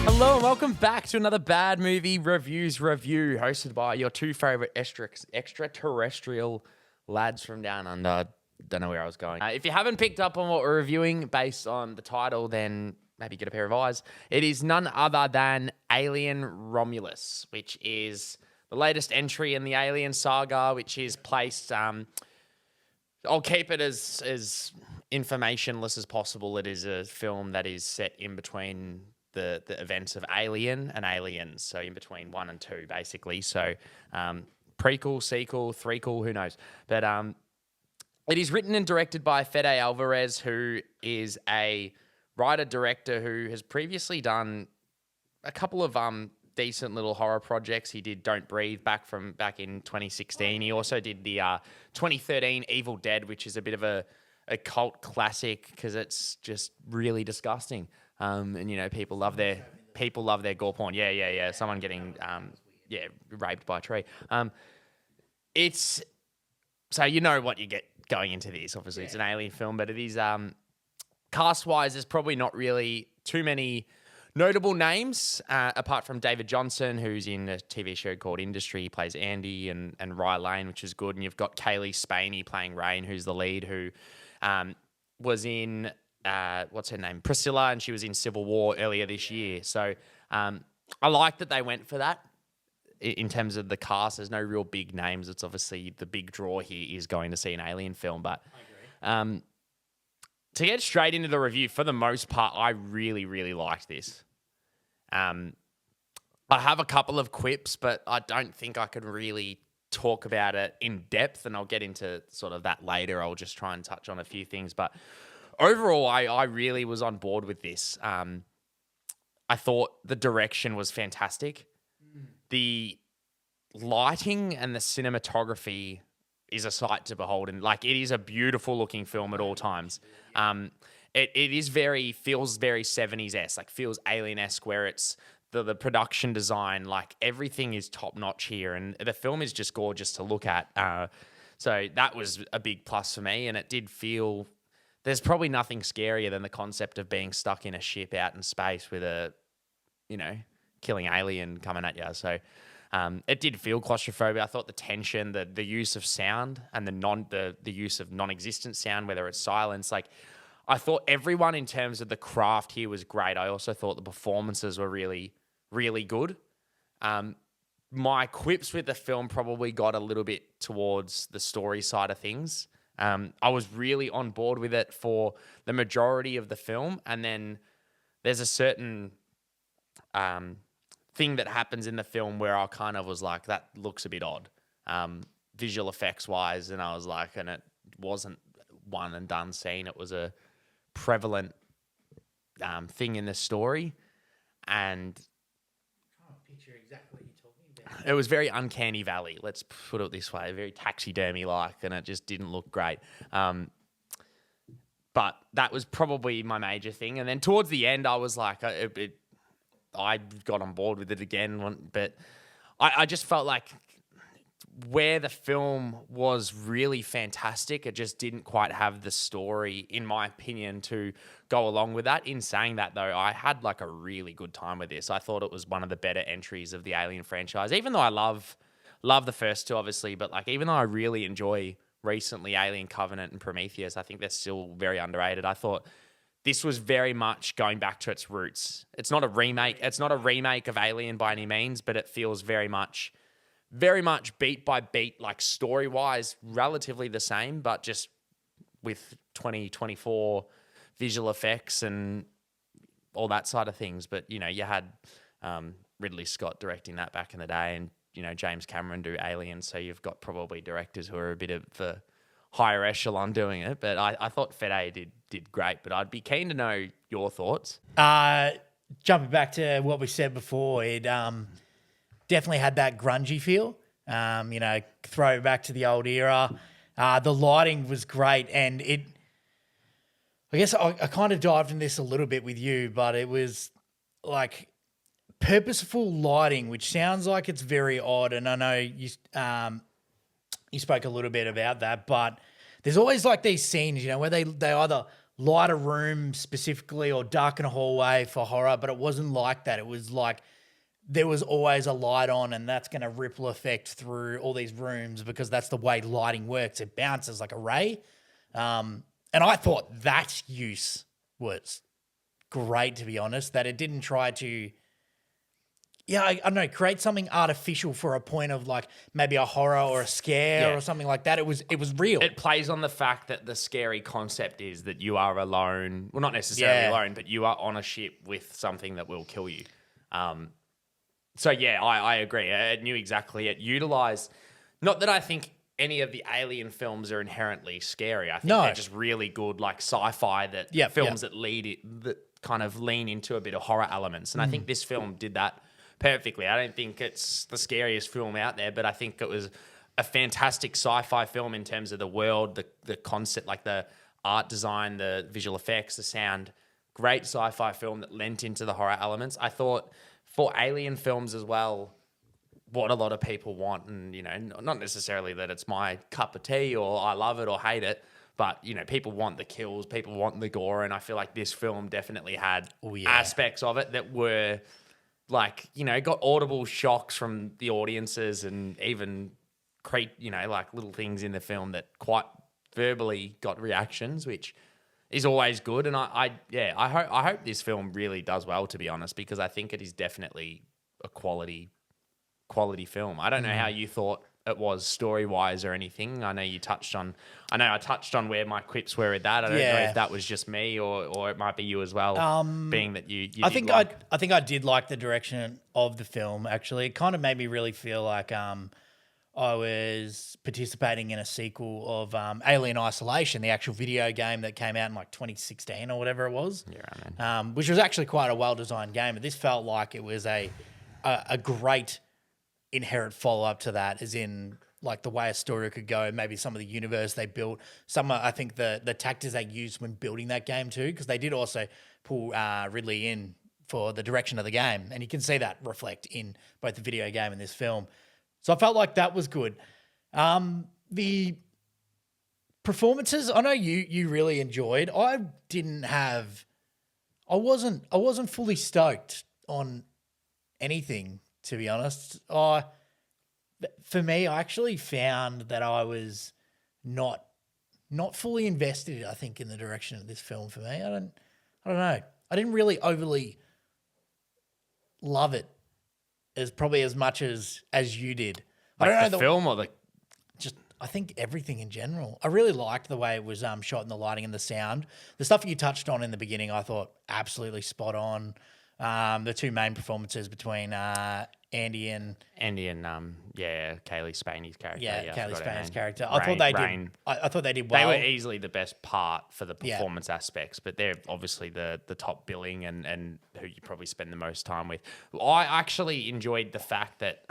Hello and welcome back to another Bad Movie Reviews review hosted by your two favourite extraterrestrial lads from down under. Don't know where I was going. If you haven't picked up on what we're reviewing based on the title, then maybe get a pair of eyes. It is none other than Alien Romulus, which is the latest entry in the Alien saga, which is placed... I'll keep it as informationless as possible. It is a film that is set in between the events of Alien and Aliens, so in between 1 and 2, basically. So prequel, sequel, threequel, who knows? But it is written and directed by Fede Alvarez, who is a writer-director who has previously done a couple of decent little horror projects. He did Don't Breathe back in 2016. He also did the 2013 Evil Dead, which is a bit of a cult classic because it's just really disgusting. And you know, people love their gore porn. Yeah. Someone getting raped by a tree. It's so you know what you get going into this. Obviously, it's an alien film, but it is cast-wise. There's probably not really too many notable names, apart from David Johnson, who's in a TV show called Industry. He plays Andy, and Rye Lane, which is good. And you've got Kaylee Spaney playing Rain, who's the lead, who was in, what's her name? Priscilla, and she was in Civil War earlier this year. So I like that they went for that. In terms of the cast, there's no real big names. It's obviously the big draw here is going to see an alien film. But to get straight into the review, for the most part, I really, really liked this. I have a couple of quips, but I don't think I could really talk about it in depth, and I'll get into sort of that later. I'll just try and touch on a few things. But overall, I really was on board with this. I thought the direction was fantastic. The lighting and the cinematography is a sight to behold, and like it is a beautiful looking film at all times. It feels very 70s-esque, like feels alien-esque, where it's the production design, like everything is top notch here, and the film is just gorgeous to look at. So that was a big plus for me, and it did feel there's probably nothing scarier than the concept of being stuck in a ship out in space with a, killing alien coming at you. So it did feel claustrophobic. I thought the tension, the use of sound, and the use of non-existent sound, whether it's silence, like I thought everyone in terms of the craft here was great. I also thought the performances were really, really good. My quips with the film probably got a little bit towards the story side of things. I was really on board with it for the majority of the film, and then there's a certain thing that happens in the film where I kind of was like, that looks a bit odd, visual effects wise, and I was like, and it wasn't one and done scene. It was a prevalent thing in the story, and I can't picture exactly what you're talking about. it was very uncanny valley. Let's put it this way, very taxidermy like, and it just didn't look great. But that was probably my major thing. And then towards the end, I was like, I got on board with it again, but I just felt like where the film was really fantastic, it just didn't quite have the story, in my opinion, to go along with that. In saying that, though, I had like a really good time with this. I thought it was one of the better entries of the Alien franchise, even though I love the first two, obviously, but like even though I really enjoy recently Alien Covenant and Prometheus, I think they're still very underrated. I thought this was very much going back to its roots. It's not a remake. It's not a remake of Alien by any means, but it feels very much beat by beat, like story-wise, relatively the same, but just with 2024 visual effects and all that side of things. But, you had Ridley Scott directing that back in the day, and, James Cameron do Alien, so you've got probably directors who are a bit of the higher echelon doing it. But I thought Fede did great, but I'd be keen to know your thoughts. Jumping back to what we said before, it definitely had that grungy feel, throw back to the old era. The lighting was great, and I guess I kind of dived in this a little bit with you, but it was like purposeful lighting, which sounds like it's very odd, and I know you spoke a little bit about that, but there's always like these scenes, where they either light a room specifically or darken a hallway for horror, but it wasn't like that. It was like there was always a light on, and that's going to ripple effect through all these rooms because that's the way lighting works. It bounces like a ray. And I thought that use was great, to be honest, that it didn't try to, I don't know, create something artificial for a point of like maybe a horror or a scare or something like that. It was real. It plays on the fact that the scary concept is that you are alone. Well, not necessarily alone, but you are on a ship with something that will kill you. So yeah, I agree. It knew exactly. It utilized, not that I think any of the Alien films are inherently scary. I think they're just really good, like sci-fi films that kind of lean into a bit of horror elements. And I think this film did that perfectly. I don't think it's the scariest film out there, but I think it was a fantastic sci-fi film in terms of the world, the concept, like the art design, the visual effects, the sound. Great sci-fi film that lent into the horror elements. I thought for Alien films as well, what a lot of people want, and not necessarily that it's my cup of tea or I love it or hate it, but people want the kills, people want the gore, and I feel like this film definitely had aspects of it that were like got audible shocks from the audiences, and even like little things in the film that quite verbally got reactions, which is always good. And I hope this film really does well, to be honest, because I think it is definitely a quality film. I don't know how you thought it was story-wise or anything. I know I touched on where my quips were with that. I don't know if that was just me or it might be you as well, being that you I think I did like the direction of the film, actually. It kind of made me really feel like I was participating in a sequel of Alien Isolation, the actual video game that came out in like 2016 or whatever it was. Yeah, I know. Which was actually quite a well-designed game. But this felt like it was a great inherent follow-up to that, as in like the way a story could go, maybe some of the universe they built, I think the tactics they used when building that game too, because they did also pull Ridley in for the direction of the game, and you can see that reflect in both the video game and this film. So I felt like that was good. The performances, I know you really enjoyed. I wasn't fully stoked on anything, to be honest. For me, I actually found that I was not fully invested, I think, in the direction of this film for me. I don't know. I didn't really overly love it as much as you did. Like I don't the know, film or the... I think everything in general. I really liked the way it was shot and the lighting and the sound. The stuff you touched on in the beginning, I thought absolutely spot on. The two main performances between Andy and Kaylee Spaney's character. Kaylee Spaney's character. I thought they did well. They were easily the best part for the performance aspects, but they're obviously the top billing and who you probably spend the most time with. I actually enjoyed the fact that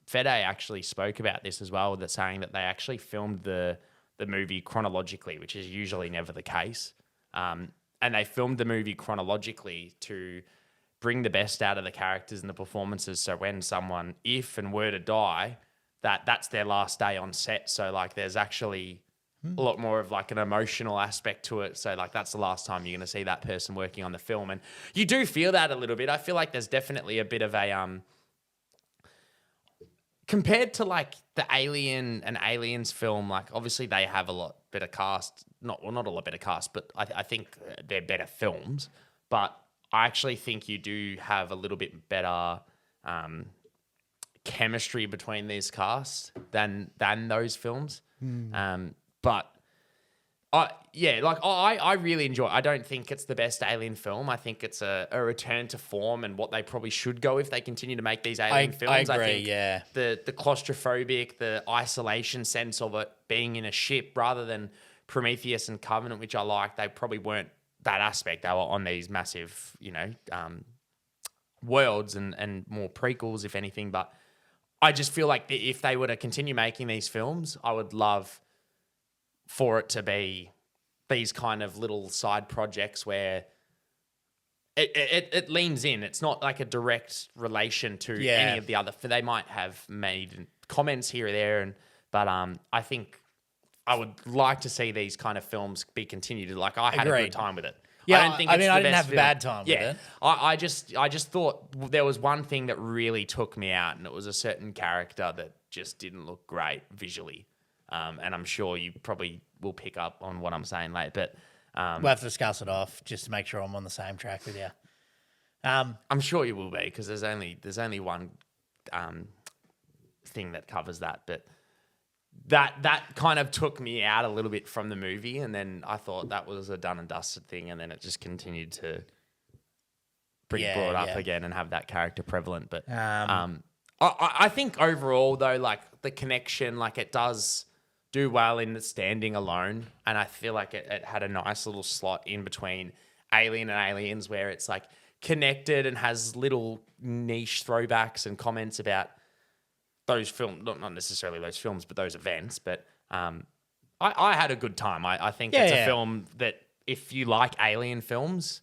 Fede actually spoke about this as well, that saying that they actually filmed the movie chronologically, which is usually never the case. And they filmed the movie chronologically to bring the best out of the characters and the performances. So when someone, if and were to die, that's their last day on set. So like there's actually a lot more of like an emotional aspect to it. So like that's the last time you're going to see that person working on the film. And you do feel that a little bit. I feel like there's definitely a bit of a, compared to like the Alien and Aliens film, like obviously they have a lot better cast. Not a lot better cast, but I think they're better films. But I actually think you do have a little bit better chemistry between these casts than those films. But I really enjoy it. I don't think it's the best Alien film. I think it's a return to form and what they probably should go if they continue to make these Alien films. I agree, I think the claustrophobic, the isolation sense of it being in a ship rather than Prometheus and Covenant, which I like, they probably weren't that aspect. They were on these massive, worlds and more prequels, if anything. But I just feel like if they were to continue making these films, I would love for it to be these kind of little side projects where it leans in. It's not like a direct relation to any of the other. They might have made comments here or there, but I think I would like to see these kind of films be continued. Like I had a Agreed. good time with it. Yeah, I don't think I it's mean, the I didn't best have a film. bad time with it. I just thought there was one thing that really took me out, and it was a certain character that just didn't look great visually. And I'm sure you probably will pick up on what I'm saying later, but We'll have to discuss it off just to make sure I'm on the same track with you. I'm sure you will be, because there's only one thing that covers that, but that kind of took me out a little bit from the movie, and then I thought that was a done and dusted thing, and then it just continued to bring brought up again and have that character prevalent. But I think overall though, like the connection, like it does do well in the standing alone, and I feel like it had a nice little slot in between Alien and Aliens where it's like connected and has little niche throwbacks and comments about those films, not necessarily those films, but those events. But I had a good time. I think it's a film that if you like alien films,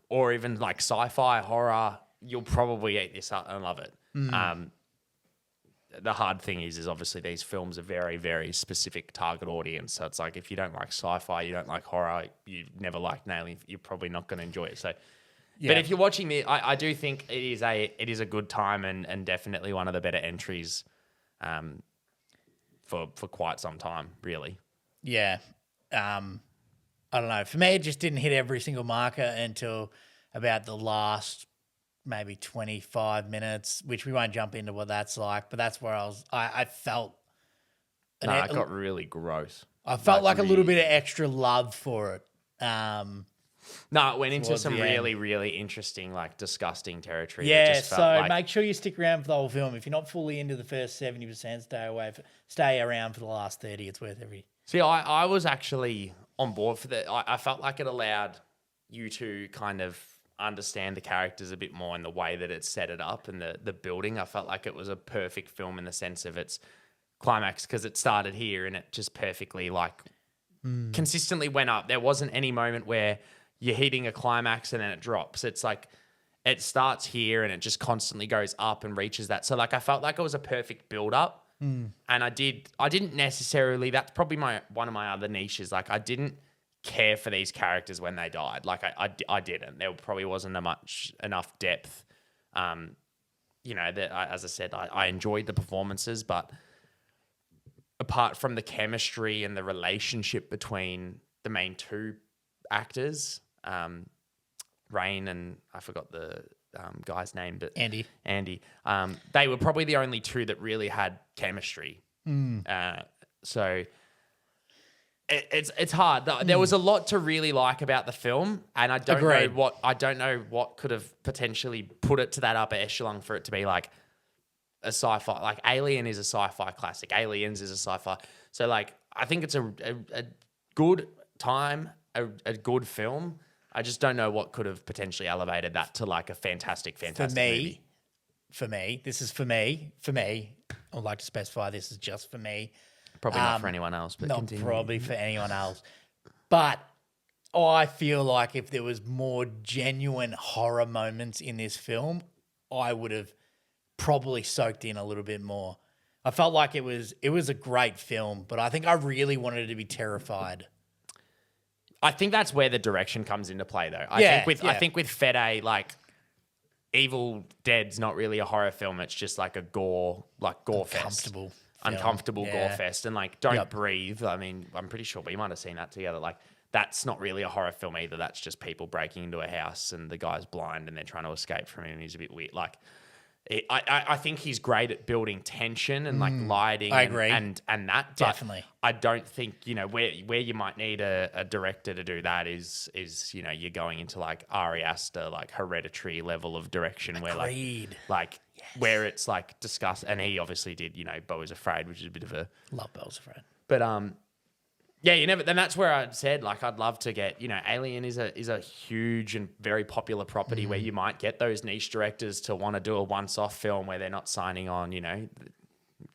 or even like sci-fi horror, you'll probably eat this up and love it. The hard thing is obviously these films are very, very specific target audience. So it's like if you don't like sci-fi, you don't like horror, you've never liked an alien, you're probably not going to enjoy it. So. Yeah. But if you're watching the, I do think it is a good time and definitely one of the better entries, for quite some time, really. Yeah, I don't know. For me, it just didn't hit every single marker until about the last maybe 25 minutes, which we won't jump into what that's like. But that's where I felt. It got really gross. I felt like a little bit of extra love for it. No, it went into some really, really interesting, like disgusting territory. Yeah, so make sure you stick around for the whole film. If you're not fully into the first 70%, stay around for the last 30. It's worth every. See, I was actually on board for that. I felt like it allowed you to kind of understand the characters a bit more in the way that it set it up and the building. I felt like it was a perfect film in the sense of its climax because it started here and it just perfectly consistently went up. There wasn't any moment where you're hitting a climax and then it drops. It's like it starts here and it just constantly goes up and reaches that. So like I felt like it was a perfect build up. And I didn't necessarily, that's probably one of my other niches. Like I didn't care for these characters when they died. Like I didn't. There probably wasn't enough depth. As I said, I enjoyed the performances, but apart from the chemistry and the relationship between the main two actors, Rain and I forgot the guy's name, but Andy. They were probably the only two that really had chemistry. So it's hard. There was a lot to really like about the film, and I don't know what could have potentially put it to that upper echelon for it to be like a sci-fi. Like Alien is a sci-fi classic. Aliens is a sci-fi. So like I think it's a good time, a good film. I just don't know what could have potentially elevated that to like a fantastic movie. For me, this is for me. I would like to specify this is just for me. Probably not for anyone else, but not continue. probably for anyone else. But I feel like if there was more genuine horror moments in this film, I would have probably soaked in a little bit more. I felt like it was a great film, but I think I really wanted it to be terrified. I think that's where the direction comes into play, though. I think with Fede, like Evil Dead's not really a horror film. It's just like a gore fest, uncomfortable gore fest, and like Don't Breathe. I mean, I'm pretty sure we might have seen that together. Like that's not really a horror film either. That's just people breaking into a house and the guy's blind and they're trying to escape from him. And he's a bit weird. Like I think he's great at building tension and like lighting. I agree. And that Definitely. I don't think where you might need a director to do that is you're going into like Ari Aster like Hereditary level of direction where like where it's like discussed, and he obviously did Beau is Afraid, which is a bit of a love Beau is Afraid, but then that's where I said like I'd love to get Alien is a huge and very popular property where you might get those niche directors to want to do a once-off film where they're not signing on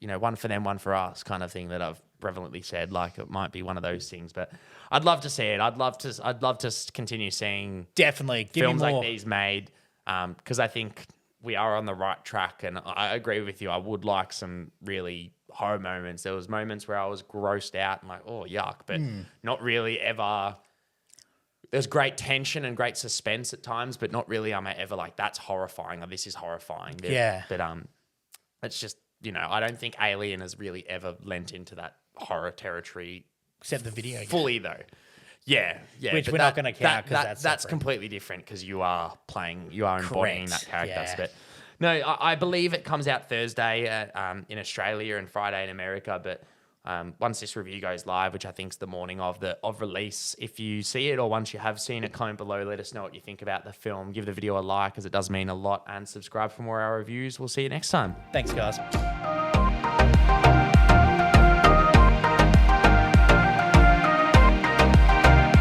one for them, one for us kind of thing that I've prevalently said. Like it might be one of those things, but I'd love to see it. I'd love to continue seeing definitely films like these made because I think we are on the right track. And I agree with you. I would like some really horror moments. There was moments where I was grossed out and like, oh, yuck, but not really ever. There's great tension and great suspense at times, but not really am I ever like, that's horrifying or this is horrifying. But it's just, you know, I don't think Alien has really ever lent into that horror territory. Except the video game. Fully, though. Yeah. Which we're not going to count because that's completely different because you are embodying that character. Yeah. But no, I believe it comes out Thursday in Australia and Friday in America. But once this review goes live, which I think is the morning of release, if you see it or once you have seen it, comment below. Let us know what you think about the film. Give the video a like, as it does mean a lot, and subscribe for more of our reviews. We'll see you next time. Thanks, guys.